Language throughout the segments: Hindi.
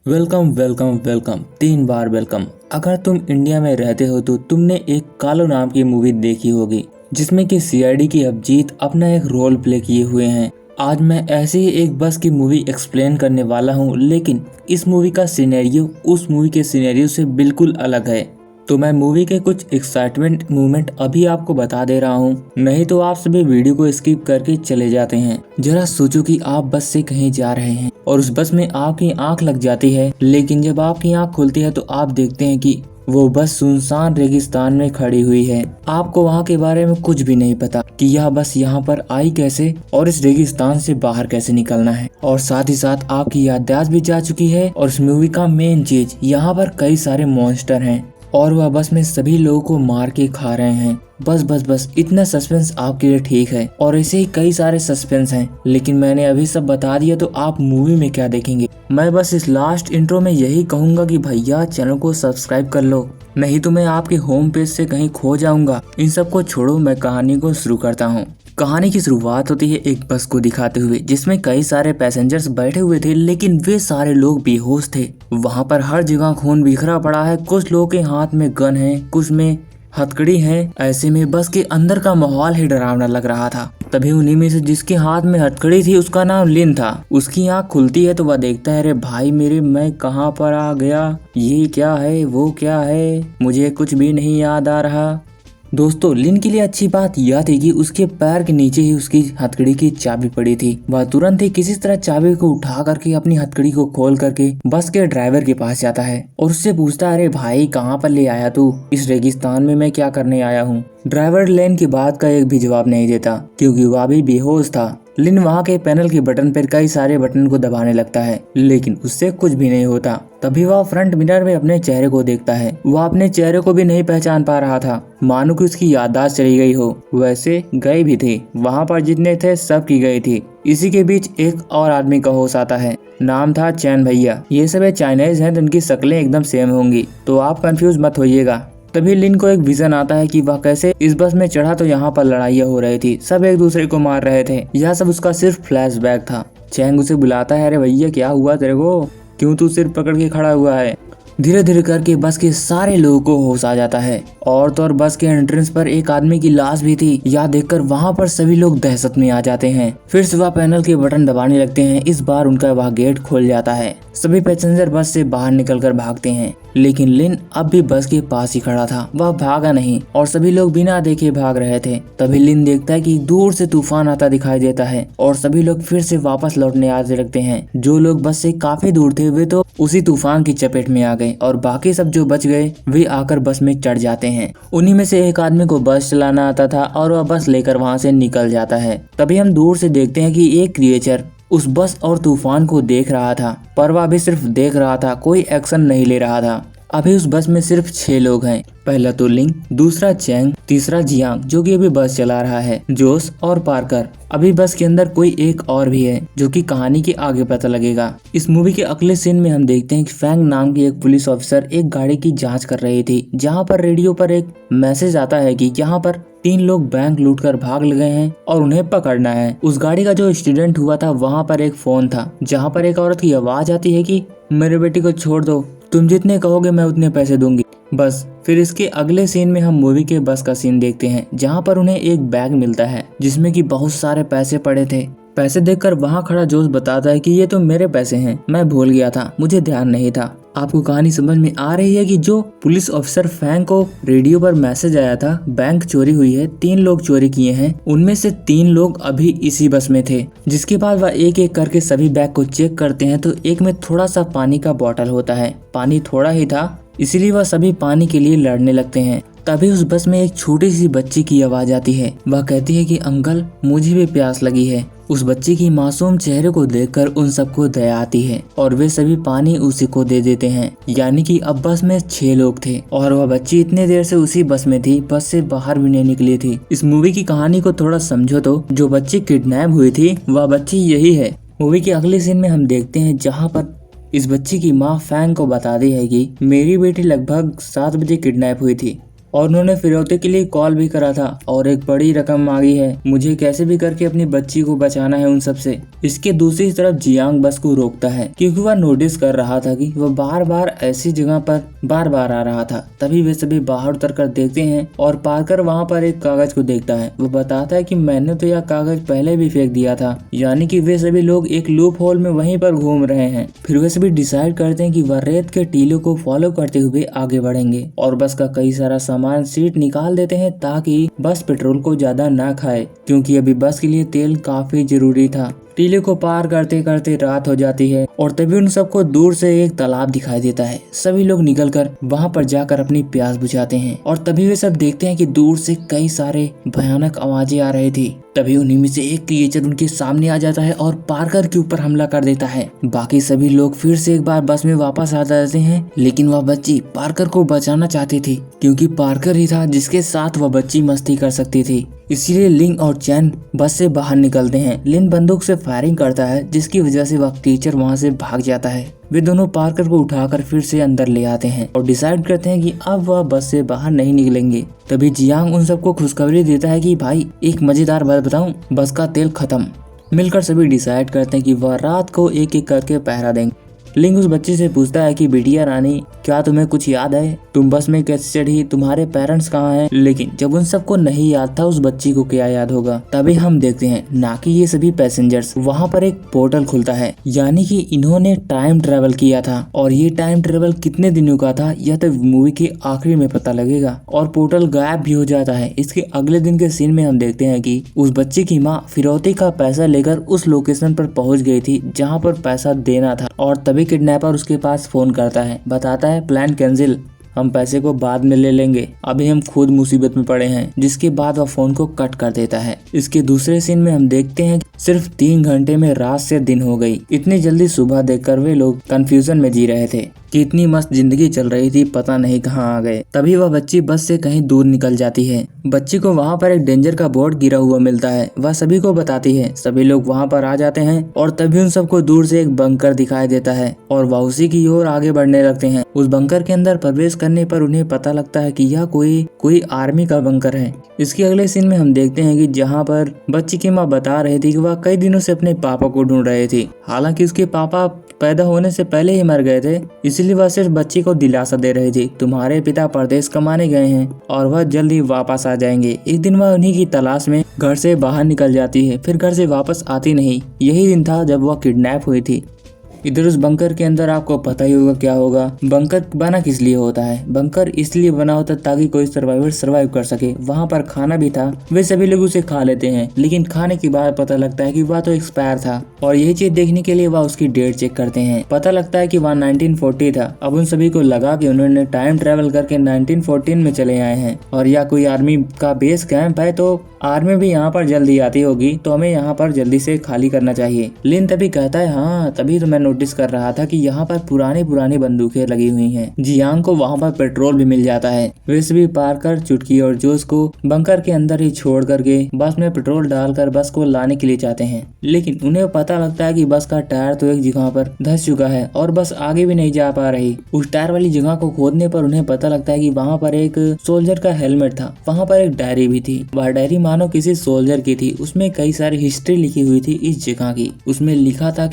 वेलकम वेलकम वेलकम 3 बार वेलकम। अगर तुम इंडिया में रहते हो तो तुमने एक कालो नाम की मूवी देखी होगी जिसमें कि सीआईडी की अभिजीत अपना एक रोल प्ले किए हुए हैं। आज मैं ऐसे ही एक बस की मूवी एक्सप्लेन करने वाला हूँ, लेकिन इस मूवी का सिनेरियो उस मूवी के सिनेरियो से बिल्कुल अलग है। तो मैं मूवी के कुछ एक्साइटमेंट मूवमेंट अभी आपको बता दे रहा हूँ, नहीं तो आप सभी वीडियो को स्किप करके चले जाते हैं। जरा सोचो कि आप बस से कहीं जा रहे हैं और उस बस में आपकी आंख लग जाती है, लेकिन जब आपकी आंख खुलती है तो आप देखते हैं कि वो बस सुनसान रेगिस्तान में खड़ी हुई है। आपको वहाँ के बारे में कुछ भी नहीं पता कि यह बस यहाँ पर आई कैसे और इस रेगिस्तान से बाहर कैसे निकलना है, और साथ ही साथ आपकी याददाश्त भी जा चुकी है। और इस मूवी का मेन चीज, यहाँ पर कई सारे मॉन्स्टर हैं और वह बस में सभी लोगों को मार के खा रहे हैं। बस बस बस इतना सस्पेंस आपके लिए ठीक है, और ऐसे ही कई सारे सस्पेंस हैं, लेकिन मैंने अभी सब बता दिया तो आप मूवी में क्या देखेंगे। मैं बस इस लास्ट इंट्रो में यही कहूंगा कि भैया चैनल को सब्सक्राइब कर लो, नहीं तो मैं आपके होम पेज से कहीं खो जाऊंगा। इन सब को छोड़ो, मैं कहानी को शुरू करता हूँ। कहानी की शुरुआत होती है एक बस को दिखाते हुए जिसमें कई सारे पैसेंजर्स बैठे हुए थे, लेकिन वे सारे लोग बेहोश थे। वहाँ पर हर जगह खून बिखरा पड़ा है, कुछ लोगों के हाथ में गन है, कुछ में हथकड़ी है। ऐसे में बस के अंदर का माहौल ही डरावना लग रहा था। तभी उन्हीं में से जिसके हाथ में हथकड़ी थी उसका नाम लिन था। उसकी आँख खुलती है तो वह देखता है, अरे भाई मेरे, मैं कहाँ पर आ गया, ये क्या है वो क्या है, मुझे कुछ भी नहीं याद आ रहा। दोस्तों, लिन के लिए अच्छी बात यह थी कि उसके पैर के नीचे ही उसकी हथकड़ी की चाबी पड़ी थी। वह तुरंत ही किसी तरह चाबी को उठा करके अपनी हथकड़ी को खोल करके बस के ड्राइवर के पास जाता है और उससे पूछता है, अरे भाई कहाँ पर ले आया तू, इस रेगिस्तान में मैं क्या करने आया हूँ। ड्राइवर लिन की बात का एक भी जवाब नहीं देता क्योंकि वह भी बेहोश था। लिन वहाँ के पैनल के बटन पर कई सारे बटन को दबाने लगता है, लेकिन उससे कुछ भी नहीं होता। तभी वह फ्रंट मिरर में अपने चेहरे को देखता है। वह अपने चेहरे को भी नहीं पहचान पा रहा था, मानो कि उसकी याददाश्त चली गई हो। वैसे गई भी थी, वहाँ पर जितने थे सब की गई थी। इसी के बीच एक और आदमी का होश आता है, नाम था चैन भैया। ये सब चाइनीज हैं तो इनकी शक्लें एकदम सेम होंगी, तो आप कंफ्यूज मत होइएगा। तभी लिन को एक विजन आता है कि वह कैसे इस बस में चढ़ा तो यहाँ पर लड़ाइयाँ हो रही थी, सब एक दूसरे को मार रहे थे। यह सब उसका सिर्फ फ्लैशबैक था। चैंग उसे बुलाता है, अरे भैया क्या हुआ तेरे को, क्यों तू सिर पकड़ के खड़ा हुआ है। धीरे धीरे करके बस के सारे लोगों को होश आ जाता है, और तो और बस के एंट्रेंस पर एक आदमी की लाश भी थी। यह देखकर वहाँ पर सभी लोग दहशत में आ जाते हैं। फिर से वह पैनल के बटन दबाने लगते हैं। इस बार उनका वह गेट खुल जाता है। सभी पैसेंजर बस से बाहर निकलकर भागते हैं, लेकिन लिन अब भी बस के पास ही खड़ा था। वह भागा नहीं और सभी लोग बिना देखे भाग रहे थे। तभी लिन देखता है कि दूर से तूफान आता दिखाई देता है और सभी लोग फिर से वापस लौटने आते लगते हैं। जो लोग बस से काफी दूर थे वे तो उसी तूफान की चपेट में आ गए, और बाकी सब जो बच गए वे आकर बस में चढ़ जाते हैं। उन्हीं में से एक आदमी को बस चलाना आता था और वह बस लेकर वहाँ से निकल जाता है। तभी हम दूर से देखते हैं कि एक क्रिएचर उस बस और तूफान को देख रहा था, पर वह भी सिर्फ देख रहा था, कोई एक्शन नहीं ले रहा था। अभी उस बस में सिर्फ 6 लोग हैं। पहला तो लिंग, दूसरा चैंग, तीसरा जियांग जो कि अभी बस चला रहा है, जोस और पार्कर। अभी बस के अंदर कोई एक और भी है जो कि कहानी के आगे पता लगेगा। इस मूवी के अगले सीन में हम देखते हैं कि फैंग नाम की एक पुलिस ऑफिसर एक गाड़ी की जांच कर रही थी, जहां पर रेडियो पर एक मैसेज आता है कि यहाँ पर 3 लोग बैंक लूटकर भाग गए हैं और उन्हें पकड़ना है। उस गाड़ी का जो एक्सीडेंट हुआ था वहाँ पर एक फोन था, जहाँ पर एक औरत की आवाज आती है कि मेरे बेटी को छोड़ दो, तुम जितने कहोगे मैं उतने पैसे दूंगी। बस फिर इसके अगले सीन में हम मूवी के बस का सीन देखते हैं, जहाँ पर उन्हें एक बैग मिलता है जिसमें कि बहुत सारे पैसे पड़े थे। पैसे देखकर वहाँ खड़ा जोश बताता है कि ये तो मेरे पैसे हैं, मैं भूल गया था, मुझे ध्यान नहीं था। आपको कहानी समझ में आ रही है कि जो पुलिस ऑफिसर फैंग को रेडियो पर मैसेज आया था, बैंक चोरी हुई है, 3 लोग चोरी किए हैं, उनमें से 3 लोग अभी इसी बस में थे। जिसके बाद वह एक एक करके सभी बैग को चेक करते हैं तो एक में थोड़ा सा पानी का बॉटल होता है। पानी थोड़ा ही था, इसीलिए वह सभी पानी के लिए लड़ने लगते हैं। तभी उस बस में एक छोटी सी बच्ची की आवाज आती है। वह कहती है कि अंकल मुझे भी प्यास लगी है। उस बच्ची की मासूम चेहरे को देखकर उन सबको दया आती है और वे सभी पानी उसी को दे देते हैं। यानी कि अब बस में 6 लोग थे और वह बच्ची इतने देर से उसी बस में थी, बस से बाहर भी नहीं निकली थी। इस मूवी की कहानी को थोड़ा समझो तो जो बच्ची किडनैप हुई थी वह बच्ची यही है। मूवी के अगले सीन में हम देखते हैं जहाँ पर इस बच्ची की माँ फैंग को बताती है कि मेरी बेटी लगभग 7 बजे किडनैप हुई थी और उन्होंने फिरौती के लिए कॉल भी करा था और एक बड़ी रकम मांगी है। मुझे कैसे भी करके अपनी बच्ची को बचाना है उन सब से। इसके दूसरी तरफ जियांग बस को रोकता है क्योंकि वह नोटिस कर रहा था कि वह बार बार ऐसी जगह पर बार बार आ रहा था। तभी वे सभी बाहर उतर कर देखते हैं और पार्कर वहाँ पर एक कागज को देखता है। वो बताता है कि मैंने तो यह कागज पहले भी फेंक दिया था, यानी कि वे सभी लोग एक लूप होल में वहीं पर घूम रहे हैं। फिर वे सभी डिसाइड करते हैं कि वह रेत के टीलों को फॉलो करते हुए आगे बढ़ेंगे और बस का कई सारा सामान सीट निकाल देते हैं ताकि बस पेट्रोल को ज्यादा ना खाए, क्योंकि अभी बस के लिए तेल काफी जरूरी था। टीले को पार करते करते रात हो जाती है और तभी उन सबको दूर से एक तालाब दिखाई देता है। सभी लोग निकलकर वहां पर जाकर अपनी प्यास बुझाते हैं और तभी वे सब देखते हैं कि दूर से कई सारे भयानक आवाजें आ रही थी। तभी उन्हीं में से एक क्रिएचर उनके सामने आ जाता है और पार्कर के ऊपर हमला कर देता है। बाकी सभी लोग फिर से एक बार बस में वापस आ जाते हैं, लेकिन वह बच्ची पार्कर को बचाना चाहती थी क्योंकि पार्कर ही था जिसके साथ वह बच्ची मस्ती कर सकती थी। इसीलिए लिन और चैन बस से बाहर निकलते हैं। लिन बंदूक से फायरिंग करता है जिसकी वजह से वह क्रिएचर वहां से भाग जाता है। वे दोनों पार्कर को उठाकर फिर से अंदर ले आते हैं और डिसाइड करते हैं कि अब वह बस से बाहर नहीं निकलेंगे। तभी जियांग उन सबको खुशखबरी देता है कि भाई एक मजेदार बात बताऊं, बस का तेल खत्म। मिलकर सभी डिसाइड करते हैं कि वह रात को एक एक करके पहरा देंगे। लिंग उस बच्ची से पूछता है कि बिटिया रानी, क्या तुम्हें कुछ याद है? तुम बस में कैसे चढ़ी? तुम्हारे पेरेंट्स कहाँ हैं? लेकिन जब उन सबको नहीं याद था, उस बच्ची को क्या याद होगा? तभी हम देखते हैं ना कि ये सभी पैसेंजर्स वहाँ पर एक पोर्टल खुलता है, यानी कि इन्होंने टाइम ट्रेवल किया था। और ये टाइम ट्रेवल कितने दिनों का था यह तो मूवी के आखिरी में पता लगेगा। और पोर्टल गायब भी हो जाता है। इसके अगले दिन के सीन में हम देखते हैं कि उस बच्ची की माँ फिरौती का पैसा लेकर उस लोकेशन पर पहुँच गई थी जहाँ पर पैसा देना था। और तभी किडनैपर उसके पास फोन करता है, बताता है प्लान कैंसिल, हम पैसे को बाद में ले लेंगे, अभी हम खुद मुसीबत में पड़े हैं। जिसके बाद वह फोन को कट कर देता है। इसके दूसरे सीन में हम देखते हैं सिर्फ 3 घंटे में रात से दिन हो गई। इतनी जल्दी सुबह देखकर वे लोग कंफ्यूजन में जी रहे थे कि इतनी मस्त जिंदगी चल रही थी, पता नहीं कहाँ आ गए। तभी वह बच्ची बस से कहीं दूर निकल जाती है। बच्ची को वहाँ पर एक डेंजर का बोर्ड गिरा हुआ मिलता है। वह सभी को बताती है। सभी लोग वहाँ पर आ जाते हैं और तभी उन सबको दूर से एक बंकर दिखाई देता है और वह उसी की ओर आगे बढ़ने लगते हैं। उस बंकर के अंदर प्रवेश करने पर उन्हें पता लगता है कि यह कोई आर्मी का बंकर है। इसके अगले सीन में हम देखते हैं कि जहाँ पर बच्ची की माँ बता रही थी कि वह कई दिनों से अपने पापा को ढूंढ रहे थे। हालांकि उसके पापा पैदा होने से पहले ही मर गए थे, इसलिए वह सिर्फ बच्ची को दिलासा दे रही थी, तुम्हारे पिता परदेश कमाने गए हैं और वह जल्दी वापस आ जाएंगे। एक दिन वह उन्हीं की तलाश में घर से बाहर निकल जाती है, फिर घर से वापस आती नहीं। यही दिन था जब वह किडनैप हुई थी। इधर उस बंकर के अंदर आपको पता ही होगा क्या होगा। बंकर बना किस लिए होता है? बंकर इसलिए बना होता है ताकि कोई सर्वाइवर सर्वाइव कर सके। वहाँ पर खाना भी था, वे सभी लोग उसे खा लेते हैं, लेकिन खाने के बाद पता लगता है कि वह तो एक्सपायर था। और यही चीज देखने के लिए वह उसकी डेट चेक करते हैं। पता लगता है कि वह 1940 था। अब उन सभी को लगा कि उन्होंने टाइम ट्रेवल करके 1914 में चले आए हैं और या कोई आर्मी का बेस कैंप है, तो आर्मी भी यहाँ पर जल्दी आती होगी, तो हमें यहाँ पर जल्दी से खाली करना चाहिए। लिन तभी कहता है, हाँ तभी तो मैं नोटिस कर रहा था कि यहाँ पर पुरानी बंदूकें लगी हुई हैं। जियांग को वहाँ पर पेट्रोल भी मिल जाता है। वे सभी पार्कर, चुटकी और जोश को बंकर के अंदर ही छोड़ करके बस में पेट्रोल डालकर बस को लाने के लिए चाहते हैं, लेकिन उन्हें पता लगता है कि बस का टायर तो एक जगह पर धंस चुका है और बस आगे भी नहीं जा पा रही। उस टायर वाली जगह को खोदने पर उन्हें पता लगता है कि वहाँ पर एक सोल्जर का हेलमेट था। वहाँ पर एक डायरी भी थी। वह डायरी मानो किसी सोल्जर की थी। उसमें कई सारी हिस्ट्री लिखी हुई थी इस जगह की। उसमें लिखा था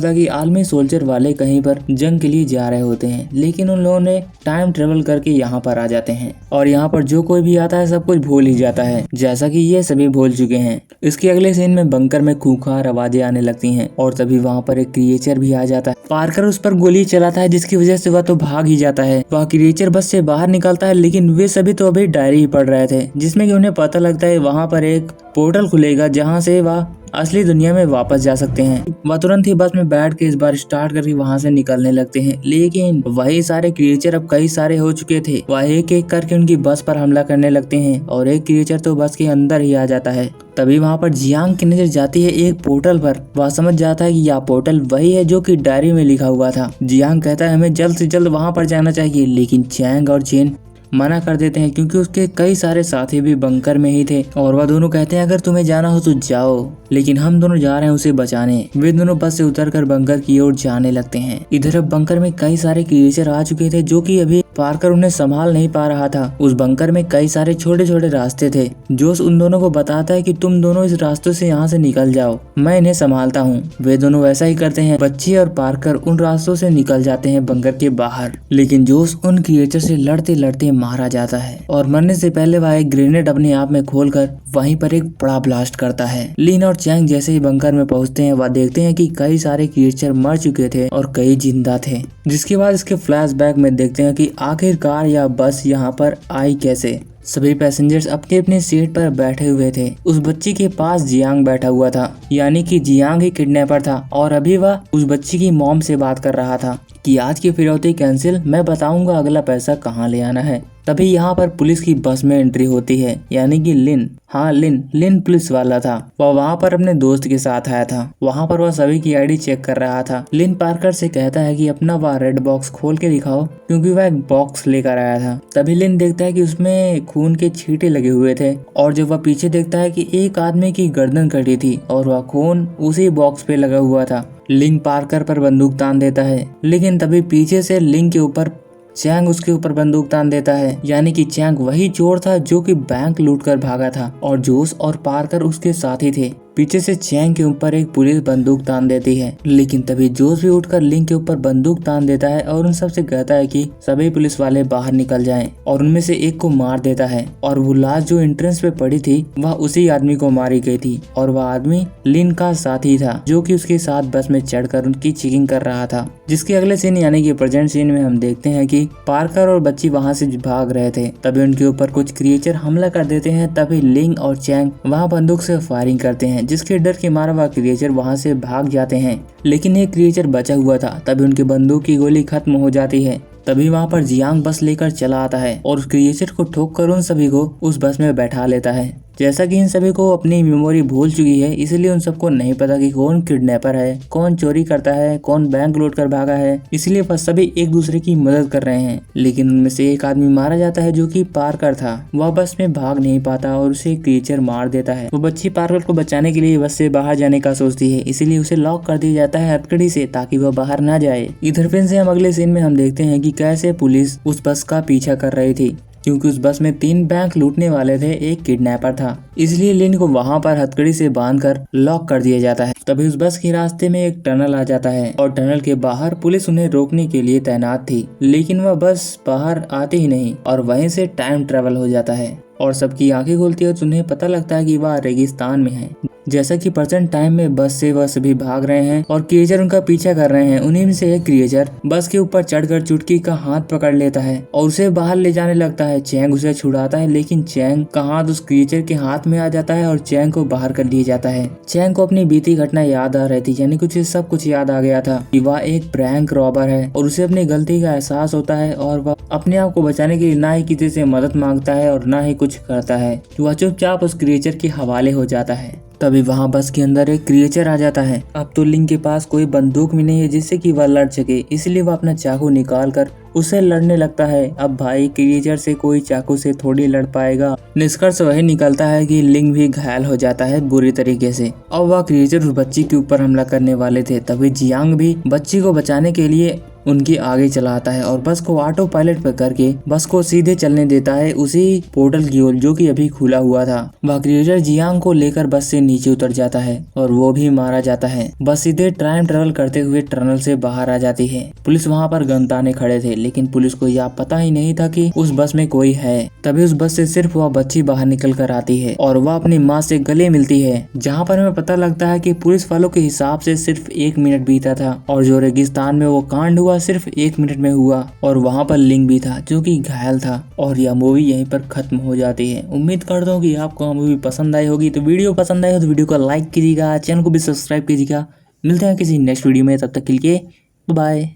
कि आर्मी सोल्जर वाले कहीं पर जंग के लिए जा रहे होते हैं, लेकिन उन लोगों ने टाइम ट्रेवल करके यहाँ पर आ जाते हैं और यहाँ पर जो कोई भी आता है सब कुछ भूल ही जाता है, जैसा कि ये सभी भूल चुके हैं। इसके अगले सीन में बंकर में खूंखार आवाजें आने लगती हैं और तभी वहाँ पर एक क्रिएचर भी आ जाता है। पार्कर उस पर गोली चलाता है, जिसकी वजह से वह तो भाग ही जाता है। वह क्रिएचर बस से बाहर निकलता है, लेकिन वे सभी तो अभी डायरी ही पढ़ रहे थे, जिसमें कि उन्हें पता लगता है वहाँ पर एक पोर्टल खुलेगा जहाँ से वह असली दुनिया में वापस जा सकते हैं। वह तुरंत ही बस में बैठ के इस बार स्टार्ट करके वहाँ से निकलने लगते हैं, लेकिन वही सारे क्रिएचर अब कई सारे हो चुके थे। वह एक एक करके उनकी बस पर हमला करने लगते हैं और एक क्रिएचर तो बस के अंदर ही आ जाता है। तभी वहाँ पर जियांग की नजर जाती है एक पोर्टल पर। वह समझ जाता है कि यह पोर्टल वही है जो कि डायरी में लिखा हुआ था। जियांग कहता है हमें जल्द से जल्द वहाँ पर जाना चाहिए, लेकिन चैंग और चेन मना कर देते हैं क्योंकि उसके कई सारे साथी भी बंकर में ही थे और वह दोनों कहते हैं अगर तुम्हें जाना हो तो जाओ, लेकिन हम दोनों जा रहे हैं उसे बचाने। वे दोनों बस से उतरकर बंकर की ओर जाने लगते हैं। इधर अब बंकर में कई सारे क्रिएचर आ चुके थे जो कि अभी पार्कर उन्हें संभाल नहीं पा रहा था। उस बंकर में कई सारे छोटे छोटे रास्ते थे। जोश उन दोनों को बताता है कि तुम दोनों इस रास्तों से यहाँ से निकल जाओ, मैं इन्हें संभालता हूँ। वे दोनों वैसा ही करते हैं। बच्ची और पार्कर उन रास्तों से निकल जाते हैं बंकर के बाहर, लेकिन जोश उन क्रिएचर से लड़ते लड़ते मारा जाता है और मरने से पहले वह एक ग्रेनेड अपने आप में खोलकर वहीं पर एक बड़ा ब्लास्ट करता है। लिन और चैंग जैसे ही बंकर में पहुंचते हैं वह देखते हैं कि कई सारे क्रिएचर मर चुके थे और कई जिंदा थे। जिसके बाद इसके फ्लैशबैक में देखते हैं कि आखिरकार यह बस यहाँ पर आई कैसे। सभी पैसेंजर्स अपने अपने सीट पर बैठे हुए थे। उस बच्ची के पास जियांग बैठा हुआ था, यानी कि जियांग ही किडनैपर था और अभी वह उस बच्ची की मॉम से बात कर रहा था कि आज की फिरौती कैंसिल, मैं बताऊंगा अगला पैसा कहाँ ले आना है। तभी यहाँ पर पुलिस की बस में एंट्री होती है, यानी कि लिन। हाँ, लिन पुलिस वाला था। वह वहाँ पर अपने दोस्त के साथ आया था। वहाँ पर वह सभी की आईडी चेक कर रहा था। लिन पार्कर से कहता है कि अपना वह रेड बॉक्स खोल के दिखाओ, क्योंकि वह एक बॉक्स लेकर आया था। तभी लिन देखता है कि उसमें खून के छींटे लगे हुए थे और जब वह पीछे देखता है कि एक आदमी की गर्दन कटी थी और वह खून उसी बॉक्स पे लगा हुआ था। लिंक पार्कर पर बंदूक तान देता है, लेकिन तभी पीछे से लिंक के ऊपर चैंग उसके ऊपर बंदूक तान देता है, यानी कि चैंग वही चोर था जो कि बैंक लूटकर भागा था और जोश और पार्कर उसके साथी थे। पीछे से चैंग के ऊपर एक पुलिस बंदूक तान देती है, लेकिन तभी जोश भी उठकर लिंक के ऊपर बंदूक तान देता है और उन सब से कहता है कि सभी पुलिस वाले बाहर निकल जाएं और उनमें से एक को मार देता है। और वो लाश जो एंट्रेंस पे पड़ी थी वह उसी आदमी को मारी गई थी और वह आदमी लिन का साथी था जो कि उसके साथ बस में चढ़कर उनकी चेकिंग कर रहा था। जिसके अगले सीन यानी कि प्रेजेंट सीन में हम देखते हैं कि पार्कर और बच्ची वहाँ से भाग रहे थे। तभी उनके ऊपर कुछ क्रिएचर हमला कर देते हैं। तभी लिंग और चैंग वहाँ बंदूक से फायरिंग करते हैं, जिसके डर के मारे वह क्रिएचर वहाँ से भाग जाते हैं, लेकिन एक क्रिएचर बचा हुआ था। तभी उनके बंदूक की गोली खत्म हो जाती है। तभी वहाँ पर जियांग बस लेकर चला आता है और उस क्रिएचर को ठोक कर उन सभी को उस बस में बैठा लेता है। जैसा कि इन सभी को अपनी मेमोरी भूल चुकी है, इसलिए उन सबको नहीं पता कि कौन किडनैपर है, कौन चोरी करता है, कौन बैंक लूट कर भागा है। इसलिए बस सभी एक दूसरे की मदद कर रहे हैं। लेकिन उनमें से एक आदमी मारा जाता है जो कि पार्कर था। वह बस में भाग नहीं पाता और उसे क्रिएचर मार देता है। वो बच्ची पार्कर को बचाने के लिए बस से बाहर जाने का सोचती है, इसीलिए उसे लॉक कर दिया जाता है हथकड़ी से ताकि वह बाहर ना जाए। इधर फिर से हम अगले सीन में हम देखते हैं कि कैसे पुलिस उस बस का पीछा कर रही थी, क्योंकि उस बस में 3 बैंक लूटने वाले थे, एक किडनैपर था। इसलिए लिन को वहां पर हथकड़ी से बांधकर लॉक कर दिया जाता है। तभी उस बस के रास्ते में एक टनल आ जाता है और टनल के बाहर पुलिस उन्हें रोकने के लिए तैनात थी, लेकिन वह बस बाहर आती ही नहीं और वहीं से टाइम ट्रेवल हो जाता है और सबकी आंखें खुलती है तो उन्हें पता लगता है कि वह रेगिस्तान में है। जैसा कि प्रेजेंट टाइम में बस से वह सभी भाग रहे हैं और क्रिएचर उनका पीछा कर रहे हैं। उन्हीं में से एक क्रिएचर बस के ऊपर चढ़कर चुटकी का हाथ पकड़ लेता है और उसे बाहर ले जाने लगता है। चैंग उसे छुड़ाता है, लेकिन चैंग का हाथ उस क्रिएचर के हाथ में आ जाता है और चैंग को बाहर कर दिया जाता है। चैंग को अपनी बीती घटना याद आ रही थी, यानी कुछ सब कुछ याद आ गया था कि वह एक प्रैंक रॉबर है और उसे अपनी गलती का एहसास होता है और वह अपने आप को बचाने के लिए ना ही किसी से मदद मांगता है और ना ही कुछ करता है। वह चुपचाप उस क्रिएचर के हवाले हो जाता है। तभी वहाँ बस के अंदर एक क्रिएचर आ जाता है। अब तो लिंग के पास कोई बंदूक भी नहीं है जिससे कि वह लड़ सके, इसलिए वह अपना चाकू निकाल कर उससे लड़ने लगता है। अब भाई क्रिएचर से कोई चाकू से थोड़ी लड़ पाएगा। निष्कर्ष वही निकलता है कि लिंग भी घायल हो जाता है बुरी तरीके से। अब वह क्रिएचर उस बच्ची के ऊपर हमला करने वाले थे। तभी जियांग भी बच्ची को बचाने के लिए उनके आगे चला आता है और बस को ऑटो पायलट पर करके बस को सीधे चलने देता है उसी पोर्टल की ओर जो कि अभी खुला हुआ था। वह क्रिएचर जियांग को लेकर बस से नीचे उतर जाता है और वो भी मारा जाता है। बस सीधे टाइम ट्रेवल करते हुए टनल से बाहर आ जाती है। पुलिस वहाँ पर गन ताने खड़े थे, लेकिन पुलिस को यह पता ही नहीं था कि उस बस में कोई है। तभी उस बस से सिर्फ वह बच्ची बाहर निकल कर आती है और वह अपनी माँ से गले मिलती है, जहाँ पर हमें पता लगता है कि पुलिस वालों के हिसाब से सिर्फ 1 मिनट बीता था और जो रेगिस्तान में वो कांड हुआ सिर्फ 1 मिनट में हुआ और वहाँ पर लिंग भी था जो कि घायल था। और यह मूवी यहीं पर खत्म हो जाती है। उम्मीद करता हूँ कि आपको मूवी पसंद आई होगी। तो वीडियो पसंद आई हो तो वीडियो को लाइक कीजिएगा, चैनल को भी सब्सक्राइब कीजिएगा। मिलते हैं किसी नेक्स्ट वीडियो में, तब तक के लिए बाय।